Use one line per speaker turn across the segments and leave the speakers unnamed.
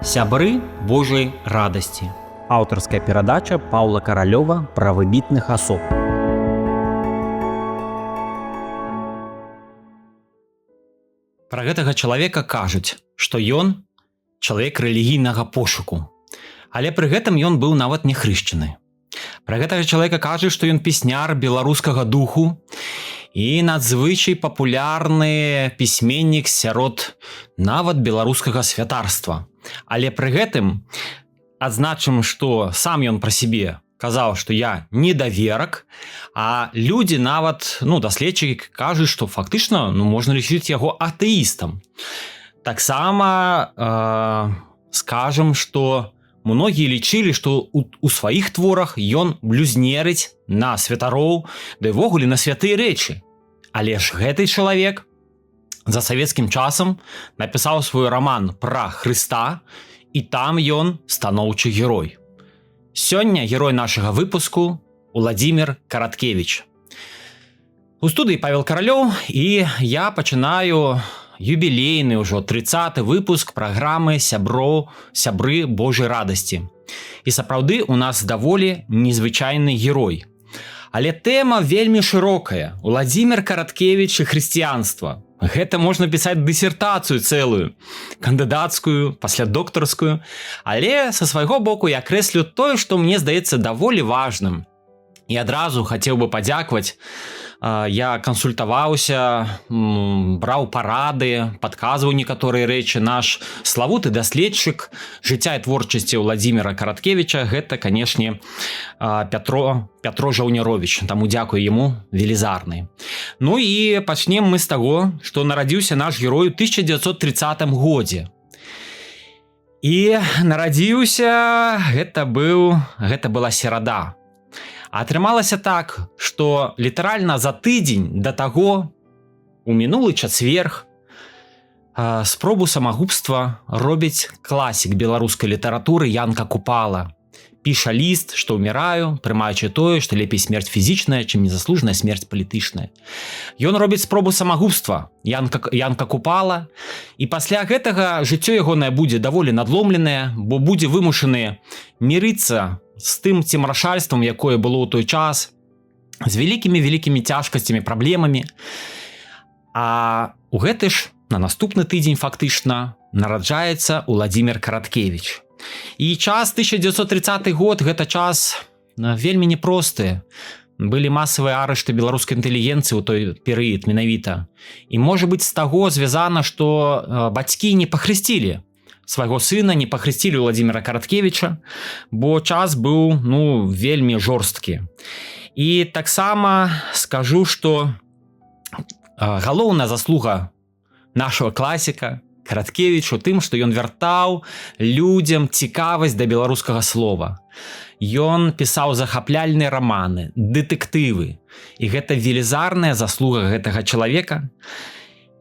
Сябры Божай радасці.
Аўтарская перадача Паўла Каралёва пра выбітных асоб.
Пра гэтага чалавека кажуць, што ён чалавек рэлігійнага пошуку. Але пры гэтым ён быў нават не хрышчаны. Пра гэтага чалавека кажуць, што ён песняр беларускага духу і надзвычай папулярны пісьменнік сярод нават беларускага святарства. Але пры гэтым адзначым, што сам ён пра сябе казаў, што я недаверак, а людзі нават, даследчыкі кажуць, што фактычна можна лічыць яго атэістам. Таксама скажам, што многія лічылі, што у сваіх творах ён блюзнерыць на святароў, да і ввогуле на святыя рэчы. Але ж гэты чалавек за савецкім часам напісаў свой раман пра Хрыста, і там ён станоўчы герой. Сёння герой нашага выпуску Уладзімір Караткевіч. У студыі Павел Каралёў, і я пачынаю юбілейны ўжо 30-ы выпуск праграмы «Сябры Божай радасці». І сапраўды у нас даволі незвычайны герой. Але тэма вельмі шырокая. Уладзімір Караткевіч і хрысціянства. Гэта можна пісаць дысертацыю цэлую, кандыдацкую, пасля доктарскую. Але са свайго боку я крэслю тое, што мне здаецца даволі важным. І адразу хацеў бы падзякаваць. Я кансультаваўся, браў парады, падказваў некаторыя рэчы. Наш славуты даследчык жыцця і творчасці Уладзіміра Караткевіча, гэта, канешне, Пятро Жаўняровіч. Таму дзякую яму велізарны. Ну і пачнем мы з таго, што нарадзіўся наш герой у 1930 годзе. І нарадзіўся, гэта была серада. Атрымалася так, што літаральна за тыдзень да таго, у мінулы чацверг, спробу самагубства робіць класік беларускай літаратуры Янка Купала. Піша ліст, што ўміраю, прымаючы тое, што лепей смерць фізічная, чым незаслужаная смерць палітычная. Ён робіць спробу самагубства Янка Купала, і пасля гэтага жыццё ягонае будзе даволі надломленае, бо будзе вымушаны мірыцца з тым цемрашальствам, якое было ў той час, з вялікімі цяжкасцямі, праблемамі. А у гэты ж, на наступны тыдзень фактычна, нараджаецца Уладзімір Караткевіч. І час 1930 год, гэта час вельмі непросты. Былі масавыя арышты беларускай інтэлігенцыі ў той перыяд менавіта. І, можа быць, з таго звязана, што бацькі не пахрысцілі свайго сына, не пахрысцілі Уладзіміра Караткевіча, бо час быў, вельмі жорсткі. І таксама скажу, што галоўная заслуга нашага класіка Караткевіч у тым, што ён вяртаў людзям цікавасць да беларускага слова. Ён пісаў захапляльныя раманы, дэтэктывы. І гэта велізарная заслуга гэтага чалавека.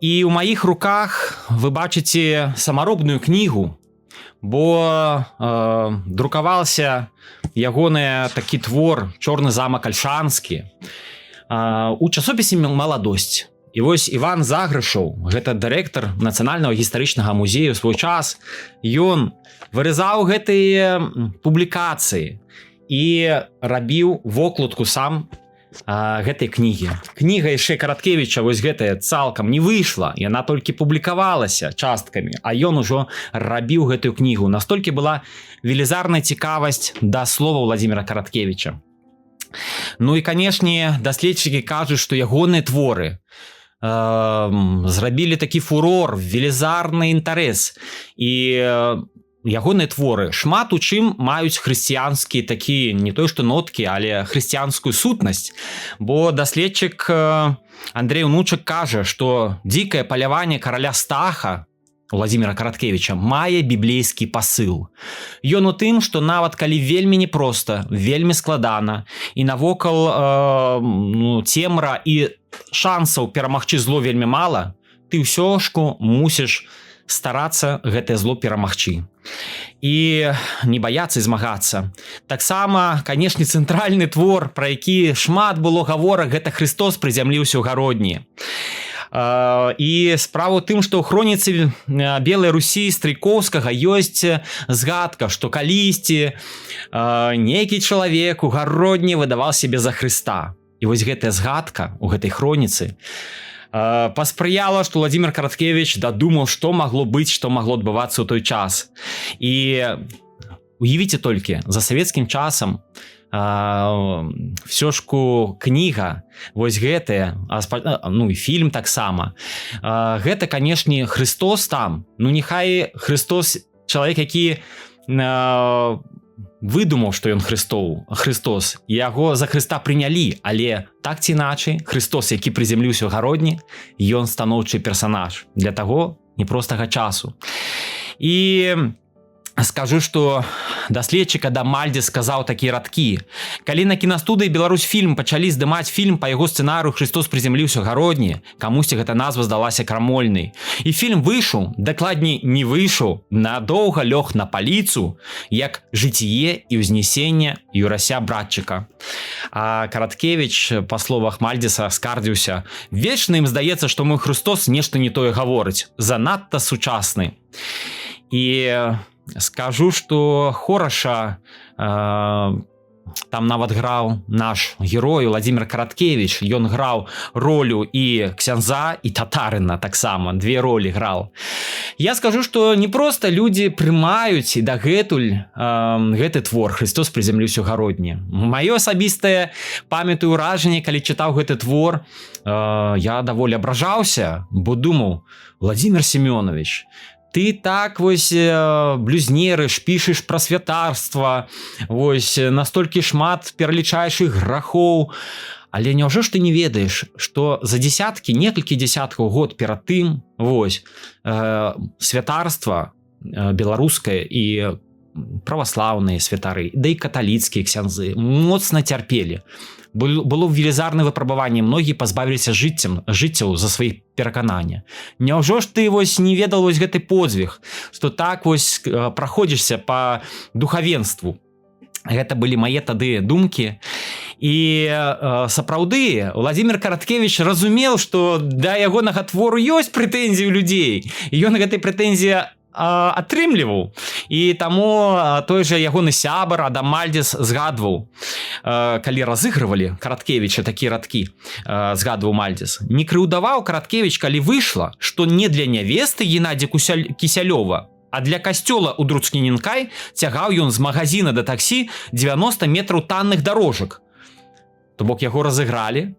І ў маіх руках вы бачыце самаробную кнігу, бо друкаваўся ягоны такі твор «Чорны замак Альшанскі» у часопісе «Маладосць». І вось Іван Загрышаў, гэта дырэктар Нацыянальнага гістарычнага музею ў свой час, ён вырызаў гэтыя публікацыі і рабіў вокладку сам гэтай кнігі. Кніга яшчэ Караткевіча, вось гэтая цалкам не выйшла, яна толькі публікавалася часткамі, а ён ужо рабіў гэтую кнігу. Настолькі была велізарная цікавасць да слова Уладзіміра Караткевіча. Ну і, канешне, даследчыкі кажуць, што ягоныя творы зрабілі такі фурор, велізарны інтарэс. І ягоныя творы шмат у чым маюць хрысціянскія такі, не той што ноткі, але хрысціянскую сутнасць. Бо даследчык Андрэй Унучак кажа, што дзікае паляванне караля Стаха Уладзіміра Караткевіча мае біблейскі пасыл. Ён у тым, што нават калі вельмі непроста, вельмі складана, і навокал цемра і шансаў перамагчы зло вельмі мала, ты ўсё ж мусіш старацца гэтае зло перамагчы. І не баяцца і змагацца. Таксама, канешне, цэнтральны твор, пра які шмат было гаворак, гэта «Хрыстос прызямліўся ў гародні». І справа ў тым, што ў хроніцы Белай Русі Стрыкоўскага ёсць згадка, што калісьці нейкі чалавек у гародні выдаваў сябе за Хрыста. І вось гэтая згадка ў гэтай хроніцы паспрыяла, што Владзімір Караткевіч дадумаў, што магло быць, што магло адбывацца ў той час. І уявіце толькі, за савецкім часам все ж кніга вось гэтая, ну і фільм таксама, гэта, канешне, Христос там, ну няхай Христос чалавек, які выдумаў, што ён Христос, яго за Христа прынялі, але так ці іначай Христос, які прызямліўся ў гародні, ён станоўчы персанаж для таго непростага часу. І скажу, што даследчык Адам Мальдзес сказаў такія радкі: калі на кінастудыі Беларусьфільм пачалі здымаць фільм па яго сцэнарыю «Христос прызямліўся ў гародні», камусьці гэта назва здалася крамольнай. І фільм выйшаў, дакладней не выйшаў, надоўга лёг на паліцу, як «Жыціе і ўзнесенне Юрася Братчыка». А Караткевіч, па словах Мальдзеса, скардзіўся: вечна ім здаецца, што мой Христос нешта не тое гаворыць, занадта сучасны. І скажу, што хораша там нават граў наш герой Владзімір Караткевіч. Ён граў ролю і ксяндза, і татарына таксама, две ролі граў. Я скажу, што не проста людзі прымаюць і дагэтуль гэты твор «Христос прызямліўся ў гародні». Маё асабістае памятаю ўражанне, калі чытаў гэты твор, я даволі абражаўся, бо думаў: Владзімір Семёнович, ты так вось блюзнерыш, пішаш пра святарства, вось настолькі шмат пералічаеш іх грахоў, але няўжо ж ты не ведаеш, што за некалькі дзесяткаў год перад тым вось святарства беларускае і праваслаўныя святары, да і каталіцкія ксяндзы моцна цярпелі. Было велізарнае выпрабаванне, многія пазбавіліся жыццяў за сваіх пераканання. Няўжо ж ты вось не ведал вось гэты подзвіг, што так вось праходзішся па духавенству? Гэта былі мае тады думкі. І сапраўды Владзімір Караткевіч разумеў, што да ягонага твору ёсць прэтэнзіі ў людзей, і ён гэтай прэтэнзіі атрымліваў. І таму той жа ягоны сябар Адам Мальдзес згадваў, калі разыгрывалі Караткевіча такія радкі, згадваў Мальдзес: не крыўдаваў Караткевіч, калі выйшла, што не для нявесты Геннадзя Кісялёва, а для касцёла ў Друцкіненкай цягаў ён з магазина да таксі 90 метраў танных дарожак. То бок яго разыгралі,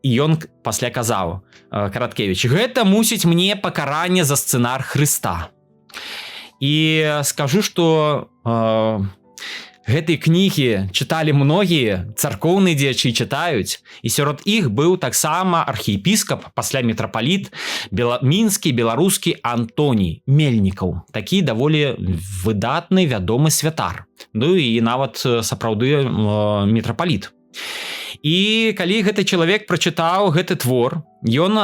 і ён пасля казаў, Караткевіч: гэта мусіць мне пакаранне за сцэнар Хрыста. І скажу, што гэтай кнігі чыталі многія, царкоўныя дзеячы чытаюць, і сярод іх быў таксама архіепіскап, пасля мітрапаліт мінскі, беларускі Антоній Мельнікаў, такі даволі выдатны, вядомы святар, ну і нават сапраўды мітрапаліт. І калі гэты чалавек прачытаў гэты твор, ён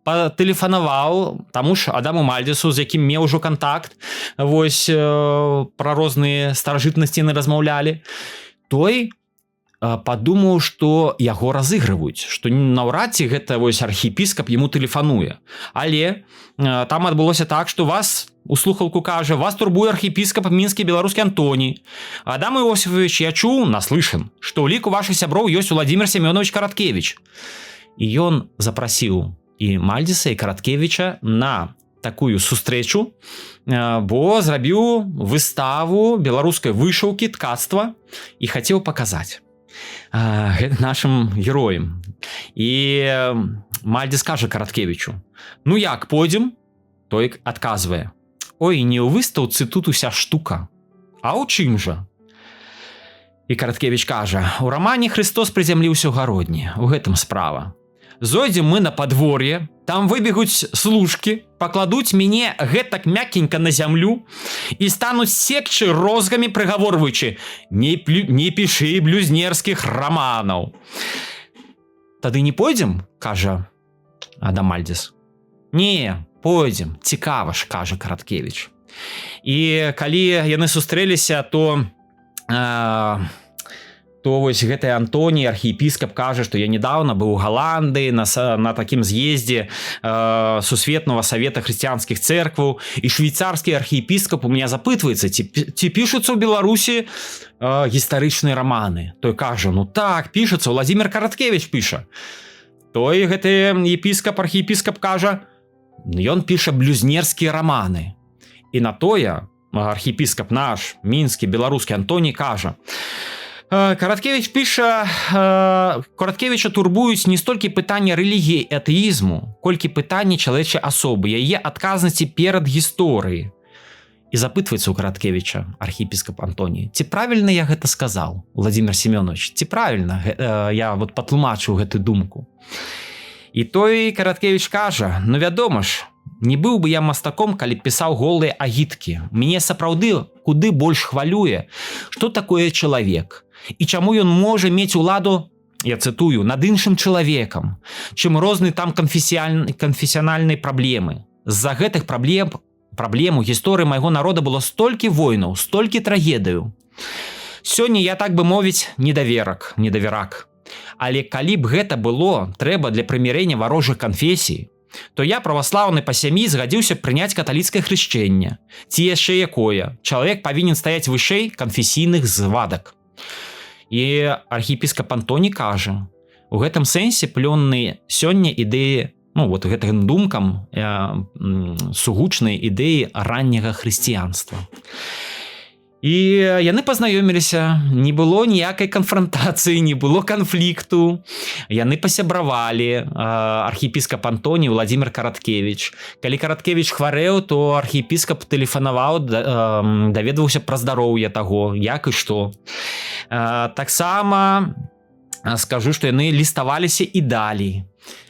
патэлефанаваў таму ж Адаму Мальдзесу, з якім меў ужо кантакт, вось пра розныя старажытнасці яны размаўлялі. Той падумаў, што яго разыгрываюць, што наўрад ці гэта вось архіепіскап яму тэлефануе. Але там адбылося так, што вас у слухалку кажа: вас турбуе архіепіскап мінскі беларускі Антоній. Адам Іосифович, я чуў, наслышан, што ў ліку вашых сяброў ёсць Владзімір Семёнович Караткевіч. І ён запрасіў і Мальдзеса, і Караткевіча на такую сустрэчу, бо зрабіў выставу беларускай вышыўкі, ткацтва і хацеў паказаць нашым героям. І Мальдзес кажа Караткевічу: ну як, пойдзем? Той адказвае: ой, не ў выстаўцы тут уся штука. А ў чым жа? І Караткевіч кажа: у рамане «Христос прызямліўся ў гародні». У гэтым справа. Зойдзем мы на падвор'е, там выбегуць служкі, пакладуць мяне гэтак мякенька на зямлю і стануць секчы розгамі, прыгаворваючы: не пішы блюзнерскіх раманаў. Тады не пойдзем, кажа Адам Мальдзес. Не, пойдзем, цікава ж, кажа Караткевіч. І калі яны сустрэліся, то то вось гэты Антоній, архіепіскап, кажа, што я недавно быў у Галандыі на такім з'ездзе Сусветнага савета хрысціянскіх цэркваў, і швейцарскі архіепіскап у меня запытваецца, ці пішуцца ў Беларусі гістарычныя раманы. Той кажа, ну так, пішуцца, Владзімір Караткевіч піша. Той гэты архіепіскап кажа, ён піша блюзнерскія раманы. І на тое архіепіскап наш, мінскі, беларускі Антоній кажа, Караткевіч піша, Караткевіча турбуюць не столькі пытання рэлігіі і атэізму, колькі пытанні чалавечай асобы, яе адказнасці перад гісторыяй. І запытваецца ў Караткевіча архіепіскап Антоній, ці правільна я гэта сказаў, Владзімір Семёнович, ці правільна я вот патлумачыў гэту думку. І той Караткевіч кажа, ну вядома ж, не быў бы я мастаком, калі пісаў голыя агіткі. Мяне сапраўды куды больш хвалюе, што такое чалавек, і чаму ён можа мець уладу, я цытую, над іншым чалавекам, чым розныя там канфесіянальныя праблемы. З-за гэтых праблем у гісторыі майго народа было столькі войнаў, столькі трагедыяў. Сёння я, так бы мовіць, недаверак. Але калі б гэта было трэба для прымірэння варожых канфесій, то я, праваслаўны па сям'і, згадзіўся прыняць каталіцкае хрышчэнне. Ці яшчэ якое? Чалавек павінен стаяць вышэй канфесійных звадак. І архіепіскап Антоній кажа, у гэтым сэнсе плённыя сёння ідэі, ну вот гэтым думкам сугучныя ідэі ранняга хрысціянства. І яны пазнаёміліся, не было ніякай канфрантацыі, не было канфлікту. Яны пасябравалі, архіепіскап Антоній, Владзімір Караткевіч. Калі Караткевіч хварэў, то архіепіскап тэлефанаваў, даведваўся пра здароўе таго, як і што. Таксама скажу, што яны ліставаліся і далей.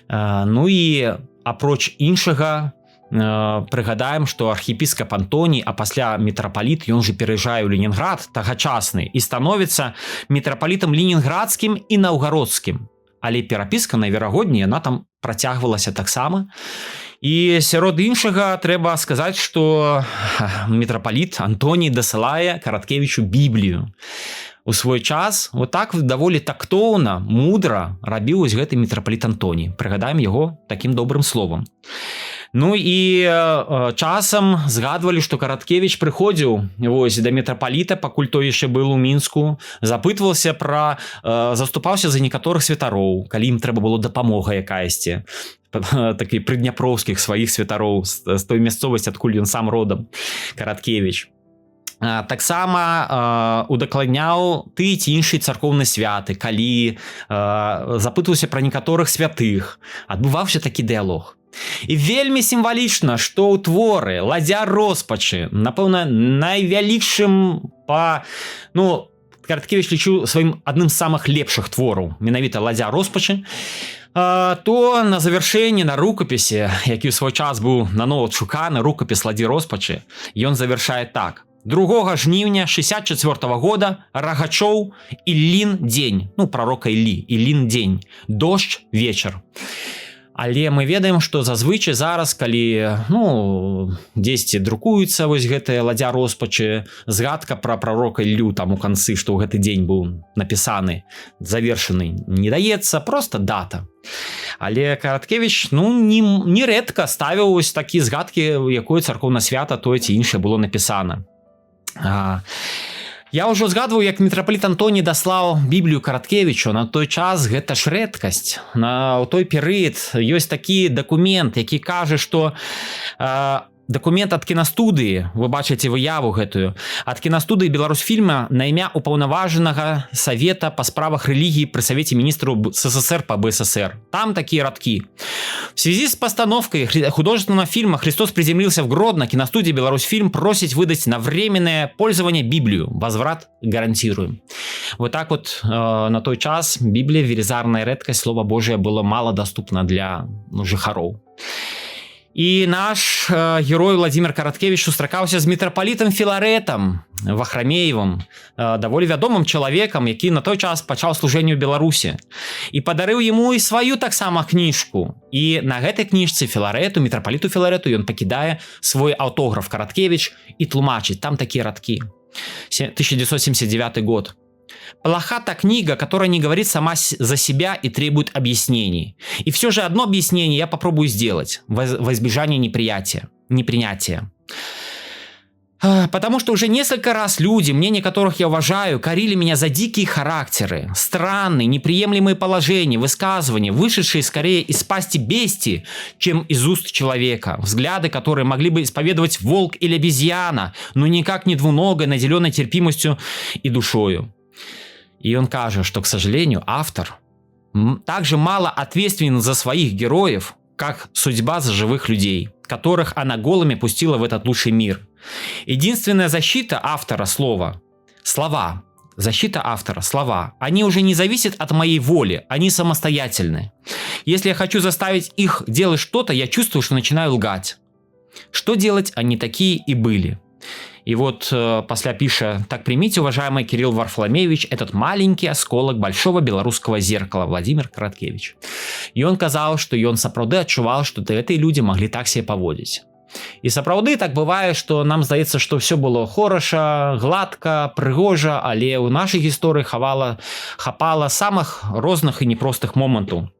Ну і апроч іншага, прыгадаем, што архіепіскап Антоній, а пасля мітрапаліт, ён же пераязджае ў Ленінград тагачасны і становіцца мітрапалітам ленінградскім і наўгародскім. Але перапіска, найверагодней, яна там працягвалася таксама. І сярод іншага трэба сказаць, што мітрапаліт Антоній дасылае Караткевічу Біблію. У свой час вот так даволі тактоўна, мудра рабіў вось гэты мітрапаліт Антоній. Прыгадаем яго такім добрым словам. Ну і часам згадвалі, што Караткевіч прыходзіў вось да мітрапаліта, пакуль той яшчэ быў у Мінску, запытваўся заступаўся за некаторых святароў, калі ім трэба было дапамога якаясьці, такі прыдняпроўскіх сваіх святароў з той мясцовасці, адкуль ён сам родам, Караткевіч. Таксама удакладняў ты ці іншыя царкоўныя святы, калі запытваўся пра некаторых святых, адбываўся такі дыялог. І вельмі сімвалічна, што ў творы «Ладдзя роспачы», напэўна, найвялікшым Караткевіч лічыў сваім адным з самых лепшых твораў, менавіта «Ладдзя роспачы», то на завяршэнні, на рукапісе, які ў свой час быў нанова адшуканы, рукапіс «Ладдзі роспачы», ён завяршае так. 2 жніўня 64 года Рагачоў Іллін дзень, прарока Іллі, Іллін дзень, дождж вечар. Але мы ведаем, што зазвычай зараз, калі дзесьці друкуецца вось гэтая «Ладдзя роспачы», згадка пра прарока Іллю там у канцы, што ў гэты дзень быў напісаны, завершаны, не даецца, проста дата. Але Караткевіч нерэдка ставіў вось такі згадкі, якое царкоўнае свята тое ці іншае было напісана. Я ўжо згадваў, як мітрапаліт Антоній даслаў Біблію Караткевічу. На той час гэта ж рэдкасць. У той перыяд ёсць такі дакумент, які кажа, што дакумент ад кінастудыі, вы бачыце выяву гэтую, ад кінастудыі Беларусьфільма на імя упаўнаважанага Савета па справах рэлігіі пры Савеце міністраў СССР па БССР. Там такія радкі. В связи с постановкой художественного фильма «Христос приземлился в Гродно» киностудия «Беларусьфильм» просит выдать на временное пользование Библию. Возврат гарантируем. Вот так вот на той час Библия, велизарная редкость, Слово Божие было мало доступно для жыхароў. І наш герой Владзімір Караткевіч сустракаўся з мітрапалітам Філарэтам Вахрамеевым, даволі вядомым чалавекам, які на той час пачаў служэнне ў Беларусі. І падарыў яму і сваю таксама кніжку. І на гэтай кніжцы Філарэту, мітрапаліту Філарэту, ён пакідае свой аўтограф Караткевіч і тлумачыць, там такія радкі. 1979 год. Плоха та книга, которая не говорит сама за себя и требует объяснений. И все же одно объяснение я попробую сделать во избежание непринятия. Потому что уже несколько раз люди, мнение которых я уважаю, корили меня за дикие характеры, странные, неприемлемые положения, высказывания, вышедшие скорее из пасти бестии, чем из уст человека, взгляды, которые могли бы исповедовать волк или обезьяна, но никак не двуногая, наделенная терпимостью и душою. И он кажет, что, к сожалению, автор также мало ответственен за своих героев, как судьба за живых людей, которых она голыми пустила в этот лучший мир. Единственная защита автора слова – слова. Защита автора – слова. Они уже не зависят от моей воли, они самостоятельны. Если я хочу заставить их делать что-то, я чувствую, что начинаю лгать. Что делать, они такие и были. И вот после пиша: так примите, уважаемый Кирилл Варфоломеевич, этот маленький осколок большого белорусского зеркала, Владимир Караткевич. И он казал, что он сапраўды адчуваў, што гэтыя людзі маглі так себе паводзіць. І сапраўды так бывае, што нам здаецца, што ўсё было хораша, гладка, прыгожа, але ў нашай гісторыі хапала самых розных і непростых момантаў.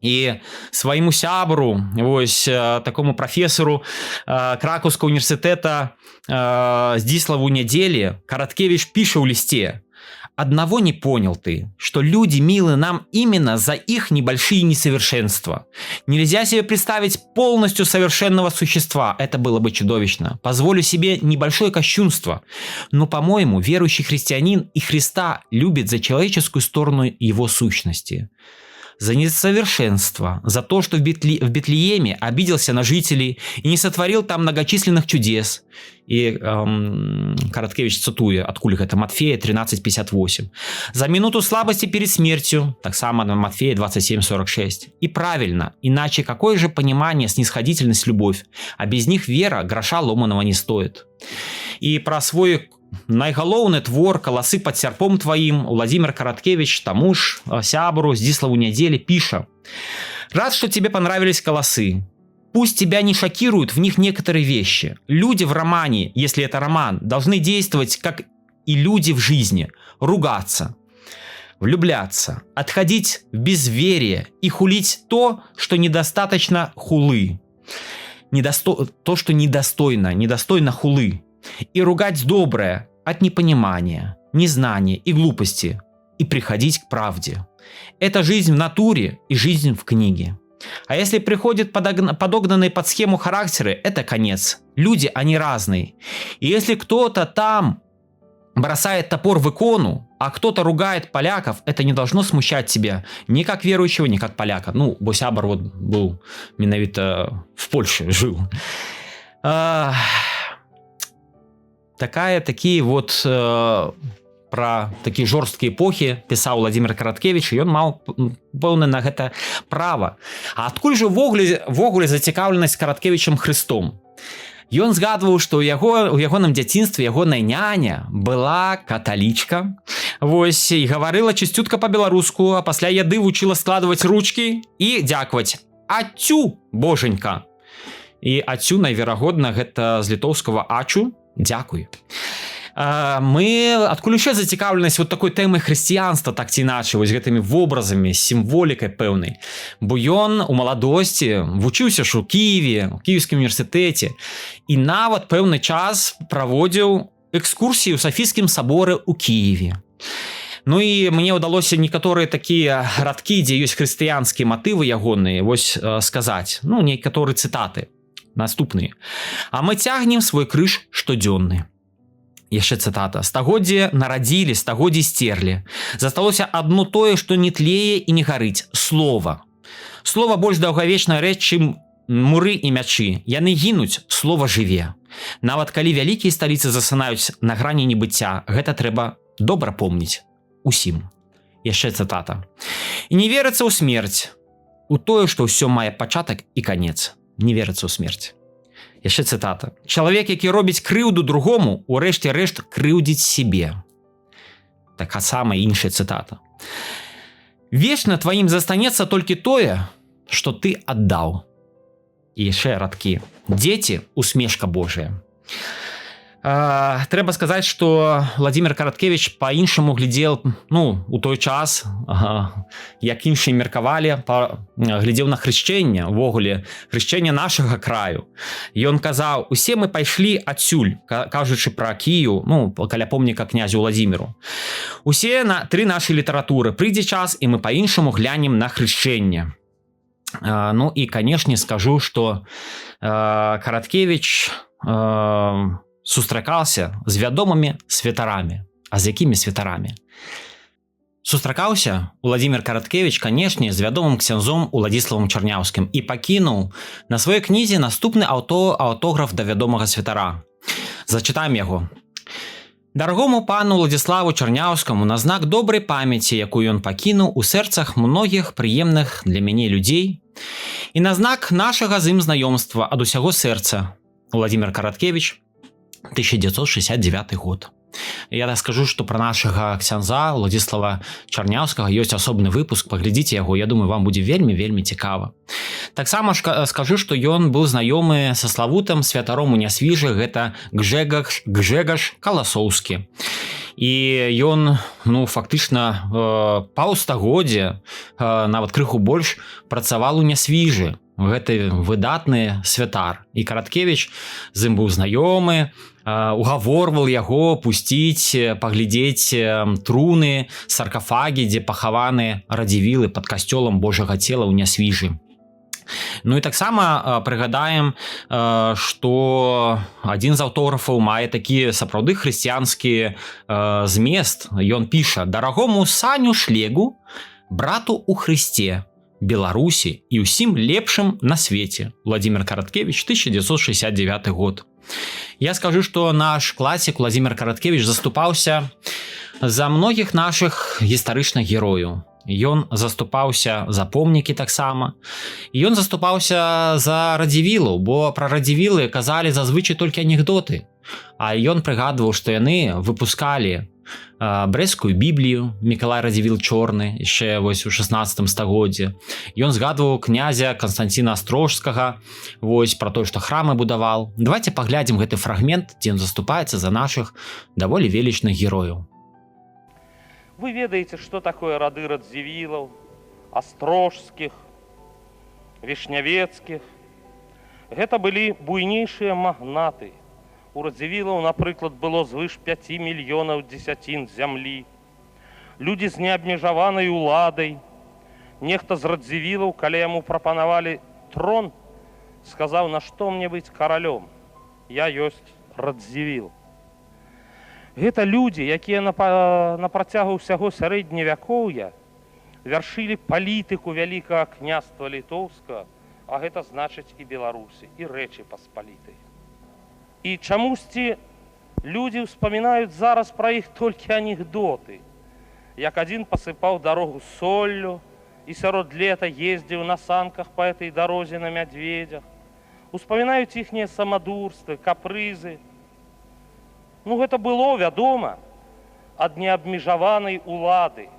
І свайму сябру, вось такому прафесору Кракаўскага універсітэта Здзіславу Нядзелі Караткевич піша ў лісце: «Одного не понял ты, что люди милы нам именно за их небольшие несовершенства. Нельзя себе представить полностью совершенного существа, это было бы чудовищно. Позволю себе небольшое кощунство, но, по-моему, верующий христианин и Христа любит за человеческую сторону его сущности. За несовершенство, за то, что в Бетлееме обиделся на жителей и не сотворил там многочисленных чудес». И Караткевич цитуе, откуль это, Матфея 13:58. «За минуту слабости перед смертью», так само на Матфея 27:46. «И правильно, иначе какое же понимание, снисходительность, любовь, а без них вера гроша ломаного не стоит». И про свой найгалоўны твор «Каласы под серпом твоим» Владимир Караткевич таму ж сябру Здзіславу Нядзелі пиша: «Рад, что тебе понравились колосы. Пусть тебя не шокируют в них некоторые вещи. Люди в романе, если это роман, должны действовать, как и люди в жизни, ругаться, влюбляться, отходить в безверие и хулить то, что недостаточно хулы, то, что недостойно хулы, и ругать доброе от непонимания, незнания и глупости, и приходить к правде. Это жизнь в натуре и жизнь в книге. А если приходят подогнанные под схему характеры, это конец. Люди, они разные. И если кто-то там бросает топор в икону, а кто-то ругает поляков, это не должно смущать тебя ни как верующего, ни как поляка». Ну, бо сябар вот был менавіта в Польше, жил. Такие вот про такие жорсткія эпохи пісаў Владимир Караткевич, і ён маў пэўна на гэта права. А адкуль жа ввогуле зацікаўленасць Караткевичам Христом? Ён згадваў, што ў ягоным дзяцінстве ягоная няня была каталічка, вось, і гаварыла чысцютка па-беларуску, а пасля яды вучыла складваць ручкі і дзякаваць: «Ацю, боженька». І ацю, найверагодна, гэта з літоўскага ачу, дзякуй. Мы адкуль яшчэ зацікаўленасць вот такой тэмы хрысціянства, так ці іначай, вось гэтымі вобразамі, сімволікай пэўнай. Бо ён у маладосці вучыўся ж у Кіеве, у Кіевскім універсітэце, і нават пэўны час праводзіў экскурсіі ў Сафійскім саборы ў Кіеве. Ну і мне ўдалося некаторыя такія радкі, дзе ёсць хрысціянскія матывы ягоныя, вось сказаць, ну, некаторыя цытаты наступныя. «А мы цягнем свой крыж штодзённы». Яшчэ цытата: «Стагоддзе нарадзілі, стагоддзе стерлі. Засталося адно тое, што не тлее і не гарыць – слова. Слова больш даўгавечная рэч, чым муры і мячы. Яны гінуць, слова жыве. Нават калі вялікія сталіцы засынаюць на грані небыцця, гэта трэба добра помніць усім». Яшчэ цытата: «І не верыцца ў смерць, у тое, што ўсё мае пачатак і канец. Не верыцца ў смерць». Яшчэ цытата: «Чалавек, які робіць крыўду другому, у рэшце рэшт крыўдзіць себе». Такая самая іншая цытата: «Вечна тваім застанецца толькі тое, што ты аддаў». І яшчэ радкі: «Дзеці, усмешка Божая». Трэба сказаць, што Владимир Караткевич па-іншаму глядзеў, у той час, як іншыя меркавалі, глядзеў на хрышчэнне, увогуле хрышчэнне нашага краю. Ён казаў: усе мы пайшлі адсюль, кажучы пра Кіеў, каля помніка князю Владзіміру. Усе на 3 нашы літаратуры, прыйдзе час, і мы па-іншаму глянем на хрышчэнне. І, канешне, скажу, што Караткевич сустракаўся з вядомымі святарамі. А з якімі святарамі? Сустракаўся Владимир Караткевич, канешне, з вядомым ксяндзом Уладзіславам Чарняўскім і пакінуў на сваёй кнізе наступны аўтограф да вядомага святара. Зачытаем яго. Дарагому пану Уладзіславу Чарняўскаму на знак добрай памяці, якую ён пакінуў у сэрцах многіх прыемных для мяне людзей, і на знак нашага з ім знаёмства ад усяго сэрца. Владимир Караткевич, 1969 год. Я скажу, што пра нашага ксяндза Уладзіслава Чарняўскага ёсць асобны выпуск, паглядзіце яго, я думаю, вам будзе вельмі цікава. Таксама скажу, што ён быў знаёмы са славутым святаром у Нясвіжы, гэта Гжегаш Каласоўскі. І ён, фактычна, паўстагоддзя, нават крыху больш, працаваў у Нясвіжы. Гэты выдатны святар. І Караткевич з ім быў знаёмы, угаворваў яго пусціць, паглядзець труны, саркафагі, дзе пахаваны радзівілы пад касцёлам Божага цела ў Нясвіжы. І таксама прыгадаем, што адзін з аўтографаў мае такі сапраўды хрысціянскі змест. Ён піша: «Дарагому Саню Шлегу, брату у Хрысце, Беларусі і ўсім лепшым на свеце. Владимир Караткевич, 1969 год». Я скажу, што наш класік Владимир Караткевич заступаўся за многіх нашых гістарычных герояў. Ён заступаўся за помнікі таксама. Ён заступаўся за радзівілаў, бо пра радзівілы казалі зазвычай толькі анекдоты. А ён прыгадваў, што яны выпускалі Брэсцкую Біблію, Мікалай Радзівіл Чорны, яшчэ у 16 стагоддзі. Ён згадваў князя Канстанціна Астрожскага, пра тое, што храмы будаваў. Давайте паглядзім гэты фрагмент, дзе ён заступаецца за нашых даволі велічных герояў.
Вы ведаеце, што такое рады Радзівілаў, Астрожскіх, Вішнявецкіх. Гэта былі буйнейшыя магнаты. У Радзівілаў, напрыклад, было звыш 5 мільёнаў дзесяцін зямлі. Людзі з неабмежаванай уладай. Нехта з Радзівілаў, калі яму прапанавалі трон, сказаў: «На што мне быць каралём? Я ёсць Радзівіл». Гэта людзі, якія на працягу ўсяго сярэдневякоўя вяршылі палітыку вялікага княства літоўскага, а гэта значыць і Беларусі, і Рэчы Паспалітай. І чамусьці людзі ўспамінаюць зараз пра іх толькі анекдоты, як адзін пасыпаў дарогу соллю і сярод лета ездзіў на санках па этой дарозе на мядзведзях. Успамінаюць іхнія самадурствы, капрызы. Гэта было, вядома, ад неабмежаванай улады.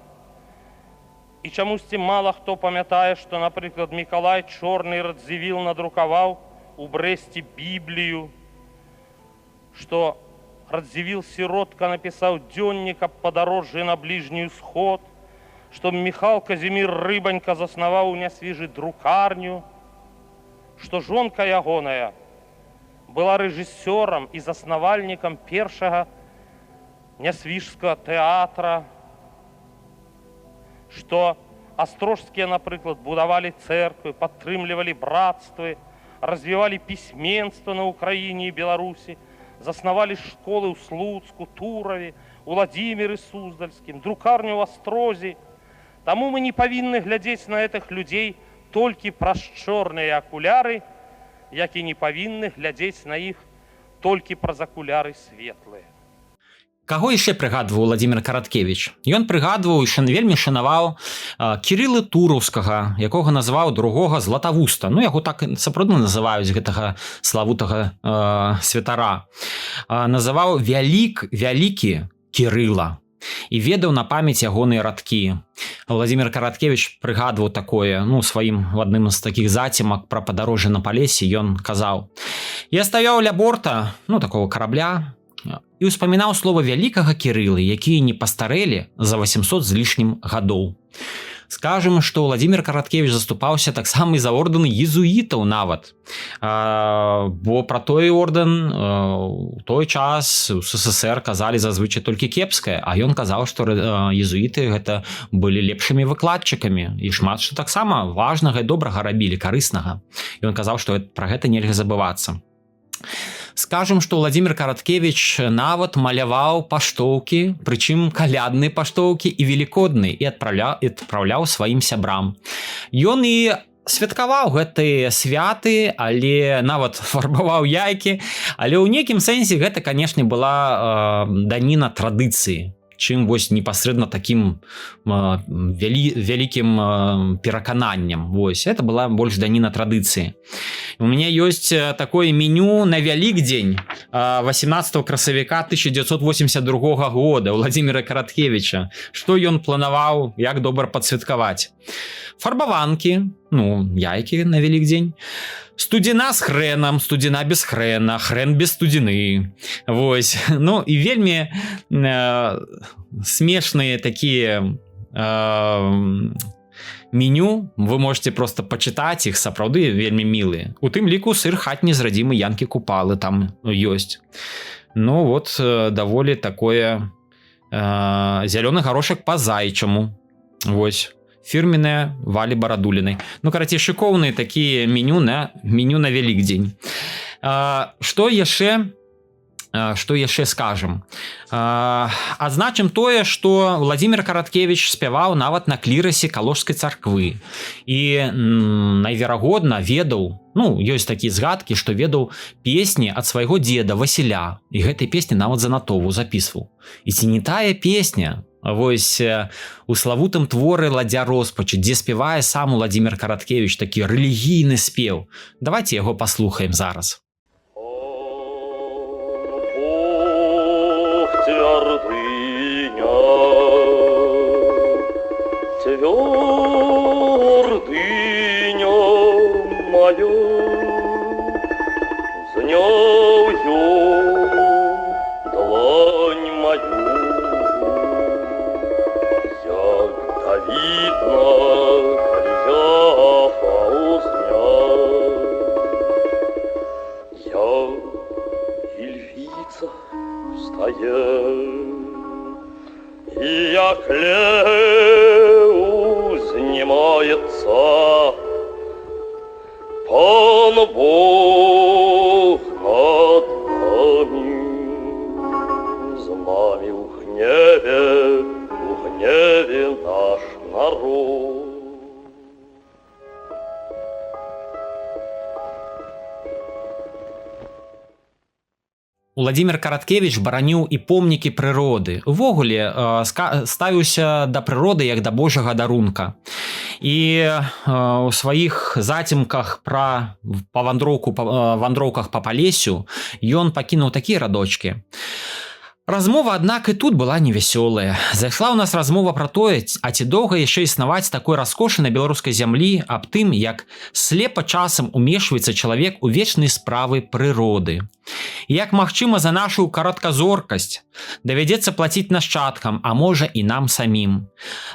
І чамусьці мала хто памятае, што, напрыклад, Мікалай Чорны Радзівіл надрукаваў у Брэсце Біблію, што Радзівіл сіротка напісаў дзённік аб падарожжы на бліжні ўсход, што Міхал Казімір Рыбанька заснаваў у Нясвіжы друкарню, што жонка ягоная была рэжысёрам і заснавальнікам першага нясвіжскага тэатра, што астрожскія, напрыклад, будавалі цэрквы, падтрымлівалі брацтвы, развівалі пісьменства на Ўкраіне і Беларусі, заснавалі школы ў Слуцку, Тураве, Уладзіміры Суздальскім, друкарню ў Астрозе. Таму мы не павінны глядзець на гэтых людзей толькі праз чорныя акуляры, як і не павінны глядзець на іх толькі праз акуляры светлыя.
Каго яшчэ прыгадваў Владимир Караткевич? Ён прыгадваў і вельмі шанаваў Кірылы Тураўскага, якога назваў другога Златавуста. Яго так сапраўды называюць, гэтага славутага святара. Называў вялікі Кірыла і ведаў на памяць ягоныя радкі. Владимир Караткевич прыгадваў такое, сваім в адным з такіх зацімак пра падарожжа на Палесе. Ён казаў: «Я стаяў ля борта, такого корабля, і ўспамінаў слова вялікага Кірылы, якія не пастарэлі за 800 з лішнім гадоў. Скажем, што Владзімір Караткевіч заступаўся таксама і за ордэн езуітаў нават. Бо пра той ордэн у той час у СССР казалі зазвычай толькі кепскае, а ён казаў, што езуіты гэта былі лепшымі выкладчыкамі і шмат што таксама важнага і добрага рабілі, карыснага. Ён казаў, што пра гэта нельга забывацца. Скажем, што Владзімір Караткевіч нават маляваў паштоўкі, прычым калядныя паштоўкі і велікодныя, і адпраўляў сваім сябрам. Ён і святкаваў гэтыя святы, але нават фарбаваў яйкі, але ў нейкім сэнсе гэта, канешне, была даніна традыцыі, чым вось непасрэдна такім вялікім перакананням. Вось, это была больш даніна традыцыі. У мяне ёсць такое меню на Вялікдзень 18 красавіка 1982 года Владзіміра Караткевіча. Што ён планаваў, як добра падсвяткаваць? Фарбаванкі, яйкі на Вялікдзень. Студзіна з хрэнам, студзіна без хрэна, хрэн без студзіны. Вось. І вельмі смешныя такія меню, вы можете просто пачытаць іх, сапраўды вельмі мілыя. У тым ліку сыр хатні з радзімы Янкі Купалы там ёсць. Даволі такое зялёны гарошак па-зайчаму. Вось. Фірменная Валі Барадулінай. Шыкоўныя такія меню на Вялікдзень. Што яшчэ скажам? Адзначым тое, што Владзімір Караткевіч спяваў нават на клірасе Калужскай царквы. І найверагодна ведаў, ёсць такія згадкі, што ведаў песні ад свайго дзеда Васіля. І гэтай песні нават занатову запісваў. І ці не тая песня, вось у славутым творы «Ладдзя роспачы», дзе спявае сам Владзімір Караткевіч, такі рэлігійны спеў. Давайте яго паслухаем зараз.
Твердыня моя, знёю длань мою, як Давидна Голиафа узнял. Я и львица стоят, и як лев узнимается, Пан Бог над нами, с нами в гневе наш народ.
Владзімір Караткевіч бараніў і помнікі прыроды. Увогуле ставіўся да прыроды як да божага дарунка. І у сваіх зацімках пра вандроўках па Палесю ён пакінуў такія радочкі. Размова, аднак, і тут была невясёлая. Зайшла ў нас размова пра тое, а ці доўга яшчэ існаваць такой раскошы на беларускай зямлі, аб тым, як слепа часам умешваецца чалавек у вечныя справы прыроды. І як магчыма за нашу каротказоркасць давядзецца плаціць нашчадкам, а можа і нам самім.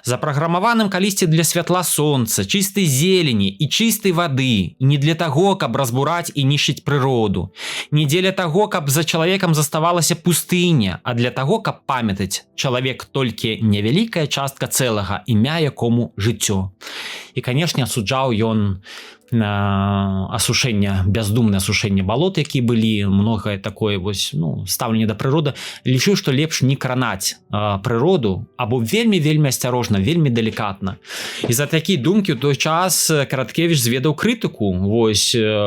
Запраграмаваным калісьці для святла сонца, чыстай зелені і чыстай вады, і не для таго, каб разбураць і нішчыць прыроду, не дзеля таго, каб за чалавекам заставалася пустыня, а для таго, каб памятаць, чалавек толькі невялікая частка цэлага, імя якому жыццё. І, канешне, асуджаў ён асушэнне, бяздумнае асушэнне балот, якія былі, многае такое стаўленне да прыроды. Лічыў, што лепш не кранаць прыроду, або вельмі-вельмі асцярожна, вельмі далікатна. І за такія думкі ў той час Караткевіч зведаў крытыку.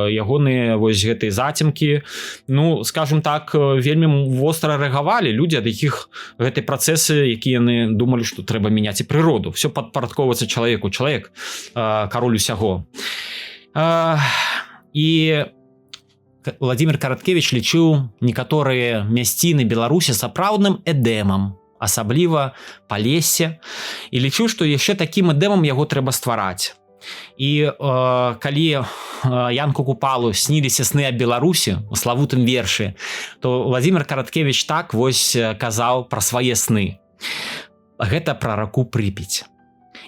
Ягоныя гэтыя зацімкі, скажем так, вельмі востра рэагавалі людзі, ад якіх гэтыя працэсы, якія яны думалі, што трэба мяняць і прыроду. Всё падпарадкоўваецца чалавеку, чалавек кароль усяго. І Владзімір Караткевіч лічыў некаторыя мясціны Беларусі сапраўдным эдэмам, асабліва Палессе, і лічыў, што яшчэ такім эдэмам яго трэба ствараць. І калі Янку Купалу сніліся сны аб Беларусі у славутым вершы, то Владзімір Караткевіч так вось казаў пра свае сны. Гэта пра раку Прыпяць.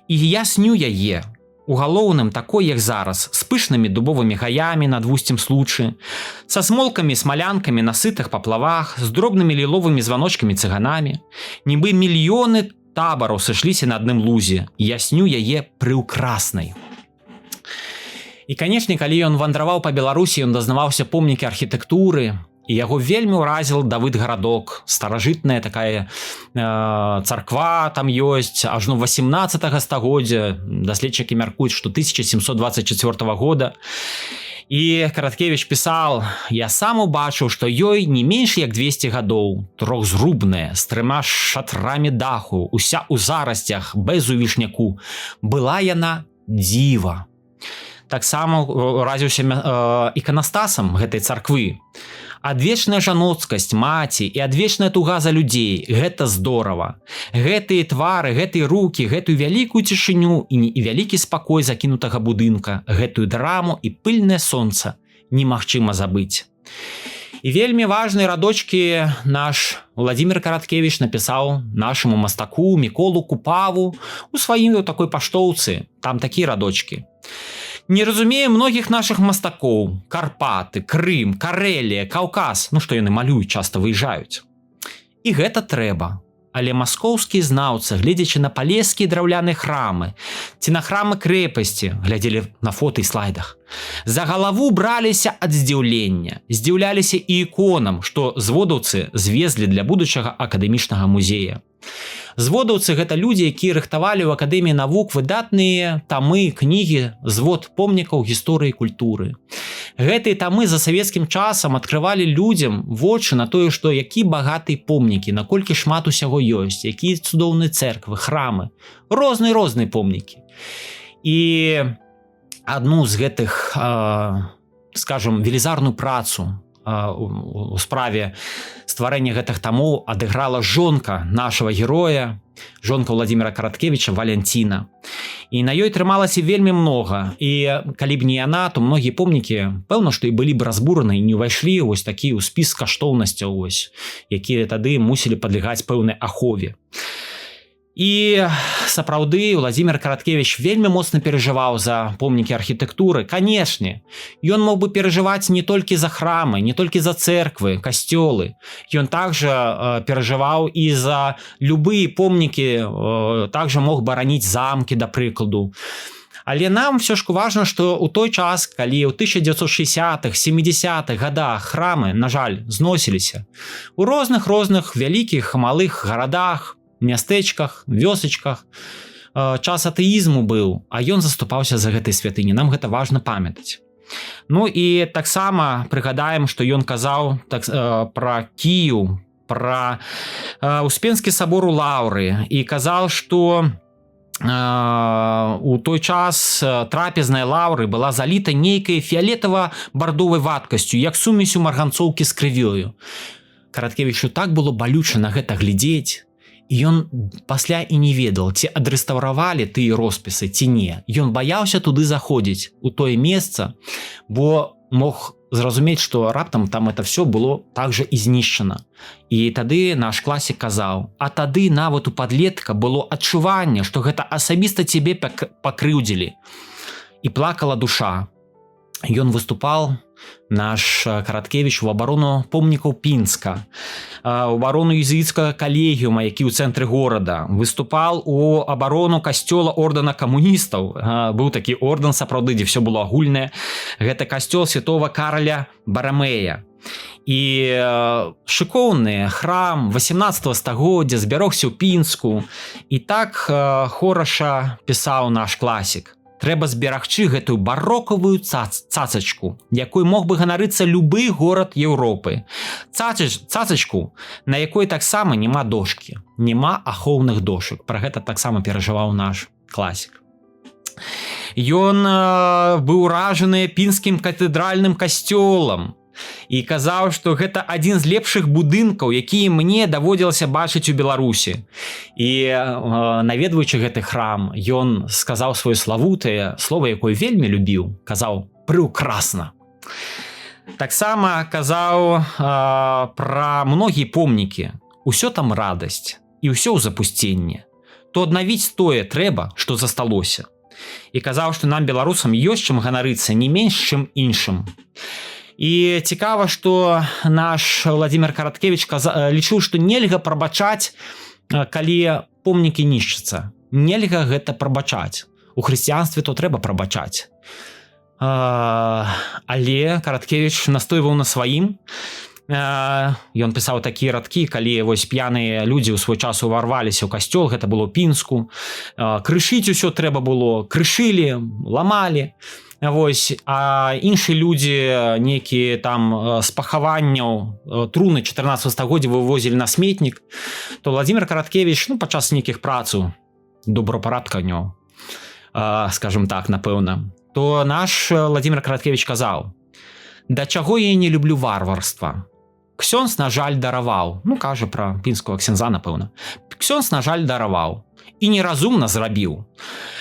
І я сню яе у галоўным такой, як зараз, з пышнымі дубовымі гаямі над вусцем Случы, са смолкамі, смалянкамі на сытых паплавах, з дробнымі ліловымі званочкамі цыганамі. Нібы мільёны табараў сышліся на адным лузе, і я сню яе прыўкраснай. І, канечне, калі ён вандраваў па Беларусі, ён дазнаваўся помнікі архітэктуры, і яго вельмі ўразіл Давыд-гарадок, старажытная такая царква там ёсць, ажно 18 стагоддзя, даследчыкі мяркуюць, што 1724 года. І Караткевіч пісаў: «Я сам убачыў, што ёй не менш як 200 гадоў, трохзрубная, з 3 шатрамі даху, уся ў зарасцях, без увішняку. Была яна дзіва». Таксама уразіўся іканастасам гэтай царквы. Адвечная жаноцкасць маці і адвечная туга за людзей – гэта здорава. Гэтыя твары, гэтыя рукі, гэтую вялікую цішыню і вялікі спакой закінутага будынка, гэтую драму і пыльнае сонца немагчыма забыць. І вельмі важныя радочкі наш Владзімір Караткевіч напісаў нашаму мастаку Міколу Купаву у сваім такой паштоўцы. Там такія радочкі. Не разумею многіх нашых мастакоў. Карпаты, Крым, Карэлія, Каўказ, што яны малююць, часта выязджаюць. І гэта трэба. Але маскоўскія знаўцы, гледзячы на палескія драўляныя храмы ці на храмы крэпасці, глядзелі на фота і слайдах, за галаву браліся ад здзіўлення, здзіўляліся і іконам, што зводаўцы звезлі для будучага акадэмічнага музея. Зводаўцы – гэта людзі, якія рыхтавалі ў Акадэміі навук выдатныя тамы, кнігі, звод помнікаў гісторыі і культуры. Гэтыя тамы за савецкім часам адкрывалі людзям вочы на тое, што які багатыя помнікі, наколькі шмат усяго ёсць, якія цудоўныя цэрквы, храмы, розныя помнікі. І адну з гэтых, скажам, велізарную працу у справе стварэння гэтых тамоў адыграла жонка нашага героя, жонка Владзіміра Караткевіча, Валянціна. І на ёй трымалася вельмі многа. І калі б не яна, то многія помнікі, пэўна, што і былі б разбураны і не ўвайшлі вось такі ў спіс каштоўнасцяў, якія тады мусілі падлягаць пэўнай ахове. І сапраўды Владзімір Караткевіч вельмі моцна перажываў за помнікі архітэктуры. Канешне, ён мог бы перажываць не толькі за храмы, не толькі за цэрквы, касцёлы. Ён также перажываў і за любыя помнікі, также мог бараніць замкі, да прыкладу. Але нам все ж важна, што ў той час, калі ў 1960-х, 70-х гадах храмы, на жаль, зносіліся, у розных вялікіх, малых гарадах, мястэчках, вёсачках, час атэізму быў, а ён заступаўся за гэтай святыні. Нам гэта важна памятаць. Ну і таксама прыгадаем, што ён казаў пра Кіеў, пра Успенскі сабор у Лаўры, і казаў, што у той час трапезная Лаўры была заліта нейкай фіялетава-бардовай вадкасцю, як сумесю марганцоўкі з крывёю. Караткевічу так было балюча на гэта глядзець. І ён пасля і не ведаў, ці адрэстаўравалі тыя роспісы, ці не. Ён баяўся туды заходзіць, у тое месца, бо мог зразумець, што раптам там это все было так жа і знішчана. І тады наш класік казаў, а тады нават у падлетка было адчуванне, што гэта асабіста цябе пакрыўдзілі. І плакала душа. Ён выступаў, наш Караткевіч, у абарону помнікаў Пінска, у абарону езуіцкага калегіума, які ў цэнтры горада, выступаў у абарону касцёла ордэна камуністаў. Быў такі ордэн, сапраўды, дзе все было агульнае. Гэта касцёл святого Караля Барамея. І шыкоўны храм 18 стагоддзя збярогся ў Пінску. І так хораша пісаў наш класік. Трэба зберагчы гэтую барокавую цацачку, якой мог бы ганарыцца любы горад Еўропы. Цацачку, на якой таксама няма дошкі, няма ахоўных дошак. Пра гэта таксама перажываў наш класік. Ён быў уражаны пінскім катэдральным касцёлам. і казаў, што гэта адзін з лепшых будынкаў, якія мне даводзілася бачыць у Беларусі. І наведваючы гэты храм, ён сказаў сваё славутае слова, якое вельмі любіў, казаў «прыўкрасна». Таксама казаў пра многія помнікі. Усё там радасць і ўсё ў запусценні. То аднавіць тое трэба, што засталося. І казаў, што нам, беларусам, ёсць чым ганарыцца не менш, чым іншым. І цікава, што наш Владзімір Караткевіч лічыў, што нельга прабачаць, калі помнікі нішчацца. Нельга гэта прабачаць. У хрысціянстве то трэба прабачаць. Але Караткевіч настойваў на сваім. Ён пісаў такія радкі, калі вось п'яныя людзі ў свой час уварваліся ў касцёл, гэта было Пінску. Крышыць усё трэба было, крышылі, ламалі. Вось, а іншыя людзі нейкія там з пахаванняў труны 14 стагоддзя вывозілі на сметнік, то Владзімір Караткевіч, падчас нейкіх працаў добрапарадкаванняў, скажем так, напэўна, то наш Владзімір Караткевіч казаў: «Да чаго я не люблю варварства? Ксёндз, на жаль, дараваў». Кажа пра пінскага ксяндза, напэўна. «Ксёндз, на жаль, дараваў. І неразумна зрабіў.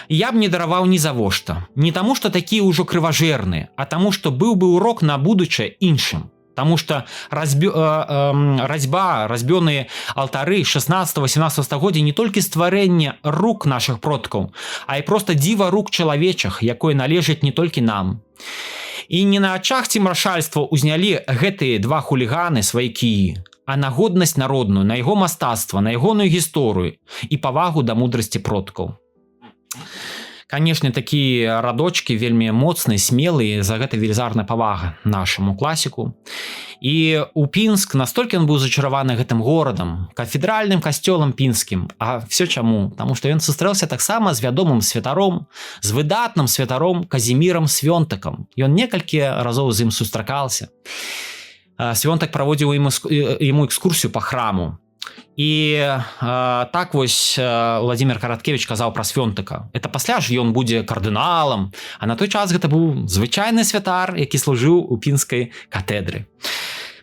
Я б не дараваў ні завошта. Не таму, што такія ўжо крыважэрныя, а таму, што быў бы урок на будучае іншым. Таму што разьба, разбёныя алтары 16-18 стагоддзя не толькі стварэнне рук нашых продкаў, а і проста дзіва рук чалавечых, якое належыць не толькі нам. І не на ачах ці маршальства ўзнялі гэтыя два хуліганы свае кіі, а на годнасць народную, на яго мастацтва, на ягоную гісторыю і павагу да мудрасці продкаў». Канешне, такія радочкі вельмі моцныя, смелыя, за гэта велізарная павага нашаму класіку. І у Пінск настолькі ён быў зачараваны гэтым горадам, кафедральным касцёлам пінскім. А все чаму? Таму што ён сустрэўся таксама з вядомым святаром, з выдатным святаром Казімірам Свёнтакам. Ён некалькі разоў з ім сустракаўся. Свёнтак праводзіў яму экскурсію па храму. І так вось Владзімір Караткевіч казаў пра Свёнтака. Это пасля ж ён будзе кардыналам, а на той час гэта быў звычайны святар, які служыў у пінскай катедры.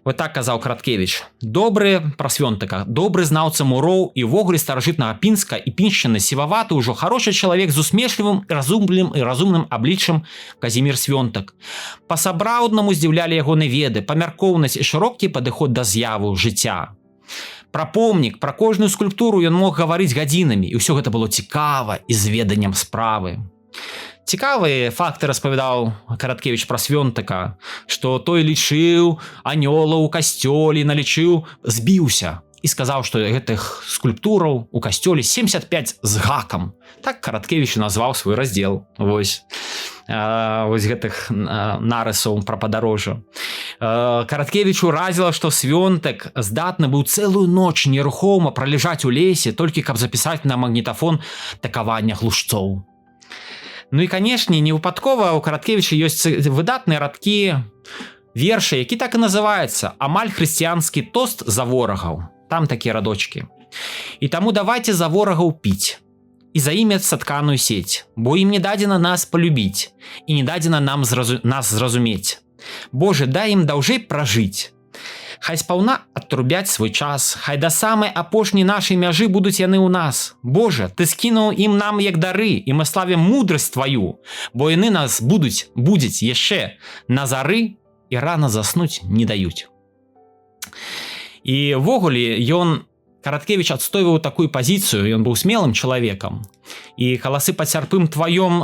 Вот так казаў Караткевіч. Добры пра Свёнтака, добры знаўца муроў і ўвогуле старажытнага Пінска і піншчыны, сіваваты ўжо харошы чалавек з усмешлівым і разумным абліччам Казімір Свёнтак. Па-сапраўднаму здзіўлялі ягоны веды, памяркоўнасць і шырокі падыход да з'яву жыцця. Пра помнік, пра кожную скульптуру ён мог гаварыць гадзінамі, і ўсё гэта было цікава і з веданнем справы. Цікавыя факты распавядаў Караткевіч пра Свёнтака, што той лічыў анёлаў у касцёле, налічыў, збіўся і сказаў, што гэтых скульптураў у касцёле 75 з гакам. Так Караткевіч назваў свой раздзел. Вось гэтых нарысаў пра падарожжа. Караткевіч уразіла, што Свёнтак здатны быў цэлую ноч нерухома праляжаць у лесе, толькі каб запісаць на магнітафон такавання глушцоў. Ну і, канешне, невыпадкова у Караткевіча ёсць выдатныя радкі, вершы, які так і называецца «Амаль хрысціянскі тост за ворагаў». Там такія радочкі. «І таму давайце за ворагаў піць, і за імя сатканую сеть, бо ім не дадзена нас полюбіць, і не дадзена нас зразумець. Боже, дай ім даўжэй пражыць. Хай спаўна адтрубяць свой час, хай да самай апошняй нашай мяжы будуць яны ў нас. Боже, ты скінуў ім нам як дары, і мы славім мудрасць тваю, бо яны нас будуць яшчэ на зары і рана заснуць не даюць». І ввогуле Караткевіч адстойваў такую пазіцыю, ён быў смелым чалавекам. І каласы пад сярпом тваім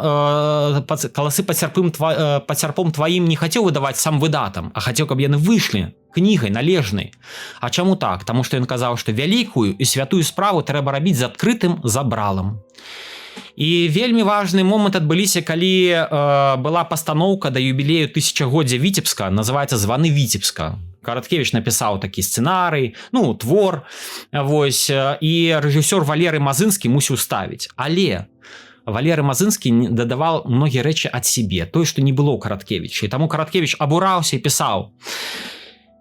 не хацеў выдаваць сам выдатам, а хацеў, каб яны выйшлі кнігай належнай. А чаму так? Таму што ён казаў, што вялікую і святую справу трэба рабіць з адкрытым забралам. І вельмі важны момант адбыліся, калі была пастаноўка да юбілею 1000-годдзя Віцебска, называецца «Званы Віцебска». Караткевіч напісаў такі сцэнарый, твор, вось, і рэжысёр Валерый Мазынскі мусіў ставіць. Але Валерый Мазынскі дадаваў многія рэчы ад сябе, тое, што не было ў Караткевіча. І таму Караткевіч абураўся і пісаў: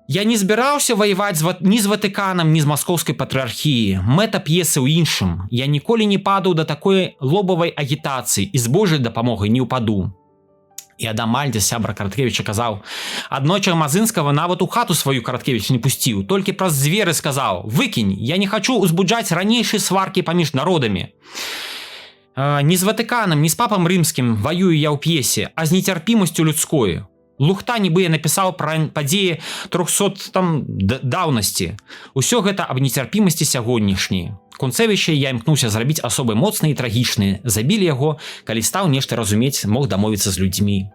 «Я не збіраўся ваяваць ні з Ватыканам, ні з маскоўскай патрыархіі. Мэта п'есы ў іншым. Я ніколі не падаў да такой лобавай агітацыі і з Божай дапамогай не ўпаду. І Адамальдзе, сябра Караткевіча, казаў: «Аднойчы Мазынскага нават у хату сваю Караткевіч не пусціў, толькі праз дзверы сказаў: выкінь, я не хачу узбуджаць ранейшыя сваркі паміж народамі. Не з Ватыканам, не з папам рымскім ваюю я ў п'есе, а з нецярпімасцю людскою. Лухта нібы я напісаў пра падзеі 300 даўнасці. Усё гэта аб нецярпімасці сягонняшняй. Концевіча я імкнуўся зрабіць асобы моцныя і трагічныя. Забілі яго, калі стаў нешта разумець, мог дамовіцца з людзьмі».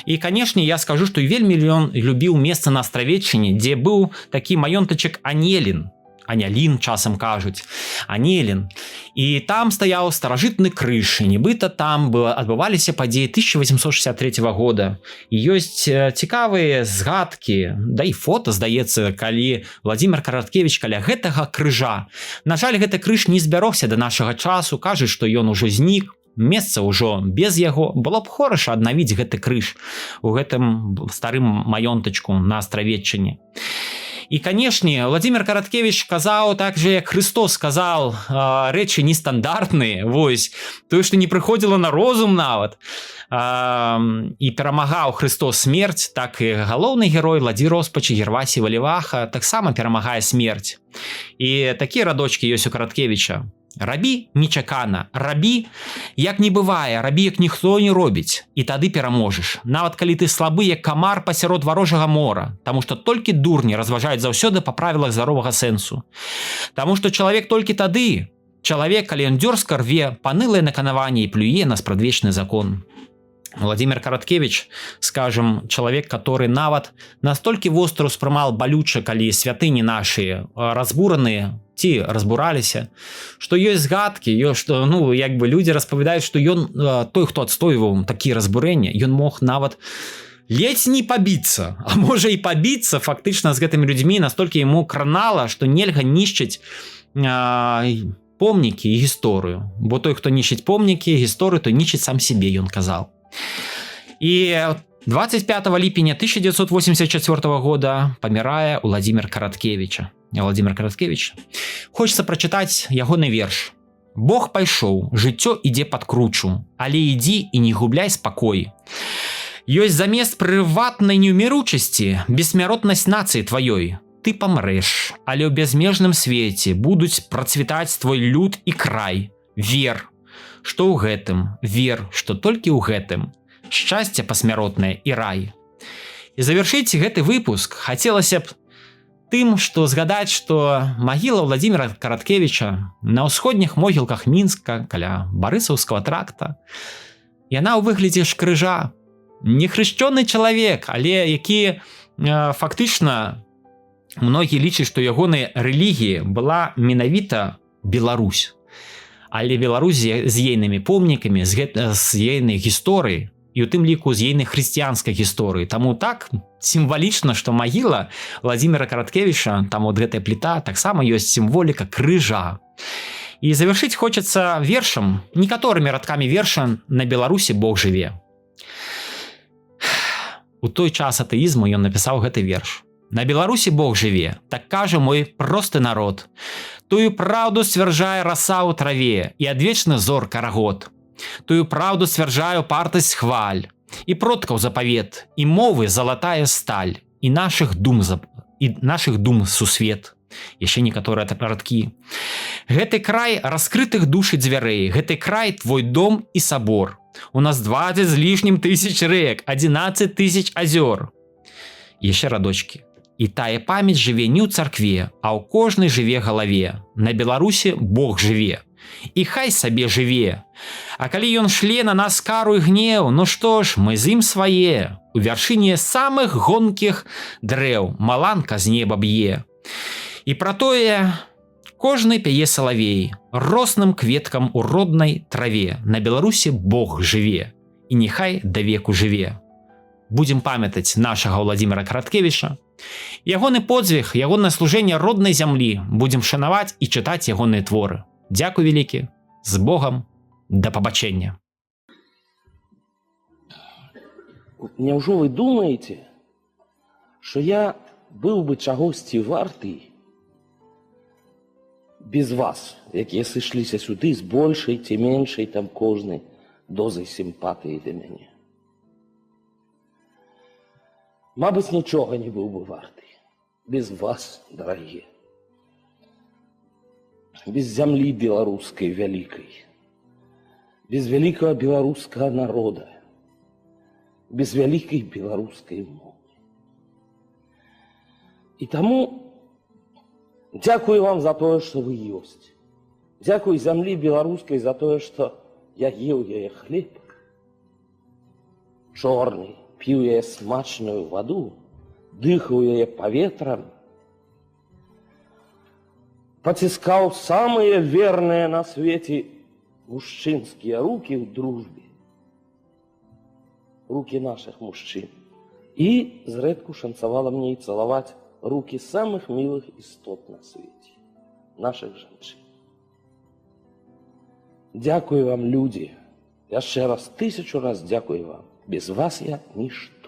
І, канешне, я скажу, што вельмі ён любіў месца на Астравеччыне, дзе быў такі маёнтачак Анелін. Анялін часам кажуць, Анелін. І там стаяў старажытны крыж, і нібыта там адбываліся падзеі 1863 года. І ёсць цікавыя згадкі, да і фота, здаецца, калі Владзімір Караткевіч каля гэтага крыжа. На жаль, гэты крыж не збярогся да нашага часу, кажуць, што ён ужо знік, месца ўжо без яго. Было б хораша аднавіць гэты крыж у гэтым старым маёнтачку на Астравеччыне. І, канешне, Владзімір Караткевіч казаў так же, як Христос казаў, рэчы нестандартныя, вось, тое, што не прыходзіла на розум нават. І перамагаў Христос смерць, так і галоўны герой ладзі роспачы Гервасій Валіваха таксама перамагае смерць. І такія радочкі ёсць у Караткевіча. Рабі нечакана, рабі, як не бывае, рабі, як ніхто не робіць, і тады пераможаш. Нават калі ты слабы, як камар пасярод варожага мора, таму што толькі дурні разважаюць заўсёды па правілах здаровага сэнсу. Таму што чалавек толькі тады, чалавек, калі ён дзёрзка рве панылае наканаванне і плюе на спрадвечны закон. Владзімір Караткевіч, скажем, чалавек, который нават настолькі востра ўспрымаў балюча, калі святыні нашы разбураныя ці разбураліся, што ёсць згадкі, што як бы людзі распавядаюць, што ён, той, хто адстойваў такія разбурэння, ён мог нават ледзь не пабіцца, а можа і пабіцца фактычна з гэтымі людзьмі, настолькі яму кранала, што нельга нішчыць помнікі і гісторыю, бо той, хто нішчыць помнікі, гісторыю, то нішчыць сам сябе, ён казаў. І 25 ліпеня 1984 года памірае Владзімір Караткевіча. Владзімір Караткевіч. Хочется прачытаць ягоны верш. «Бог пайшоў, жыццё ідзе пад кручу, але ідзі і не губляй спакой. Ёсць замест прыватнай неўміручасці бессмяротнасць нацыі тваёй. Ты памрэш, але ў бязмежным свеце будуць працвітаць твой люд і край. Вер, што ў гэтым, вер, што толькі ў гэтым. Шчасце пасмяротнае і рай». І завяршыць гэты выпуск хацелася б тым, што згадаць, што магіла Владзіміра Караткевіча на ўсходніх могілках Мінска каля Барысаўскага тракта, яна ў выглядзе ж крыжа. Нехрышчоны чалавек, але які фактычна многія лічаць, што ягонай рэлігіі была менавіта Беларусь. Але Беларусь з ейнымі помнікамі, з ейнай гісторыяй, і ў тым ліку з ейнай хрысціянскай гісторыі. Таму так сімвалічна, што магіла Владзіміра Караткевіча, там вот гэтая пліта, таксама ёсць сімволіка крыжа. І завяршыць хочацца вершам, некаторымі радкамі верша «На Беларусі Бог жыве». У той час атэізму ён напісаў гэты верш. «На Беларусі Бог жыве, так кажа мой просты народ. Тую праўду сцвярджае раса ў траве і адвечны зор карагод. Тую праўду сцвярджаю партасць хваль, і продкаў запавет, і мовы залатая сталь, і нашых дум сусвет». Яшчэ некаторыя радкі. «Гэты край раскрытых душ і дзвярэй, гэты край твой дом і сабор. У нас 20 з лішнім тысяч рэк, 11 тысяч азёр». Яшчэ радочкі. «І тая памяць жыве не ў царкве, а ў кожнай жыве галаве. На Беларусі Бог жыве. І хай сабе жыве. А калі ён шле на нас кару і гнеў, ну што ж, мы з ім свае. У вяршыне самых гонкіх дрэў маланка з неба б'е. І пра тое кожны пяе салавей, росным кветкам у роднай траве. На Беларусі Бог жыве. І нехай да веку жыве». Будзем памятаць нашага Владзіміра Караткевіча. Ягоны подзвіг, ягонае служэнне роднай зямлі. Будзем шанаваць і чытаць ягоныя творы. Дзякуй вялікі, з Богам, да пабачэння.
Няўжо вы думаеце, што я быў бы чагосьці варты без вас, якія сышліся сюды з большай ці меншай там кожнай дозай сімпатыі да мяне? мабыць, нічога не быў бы варты. Без вас, дарагія. Без зямлі беларускай вялікай. Без вялікага беларускага народа. Без вялікай беларускай мовы. І таму дзякую вам за тое, што вы ёсць. Дзякуй зямлі беларускай за тое, што я еў яе хлеб, чорны, піў яе смачную ваду, дыхаў яе паветрам, паціскаў самыя верныя на свеце мужчынскія рукі ў дружбе, рукі нашых мужчын, і зрэдку шанцавала мне і цалаваць рукі самых мілых істот на свеце, нашых жанчын. Дзякую вам, людзі. Яшчэ раз, 1000 раз дзякую вам. Без вас я нішто.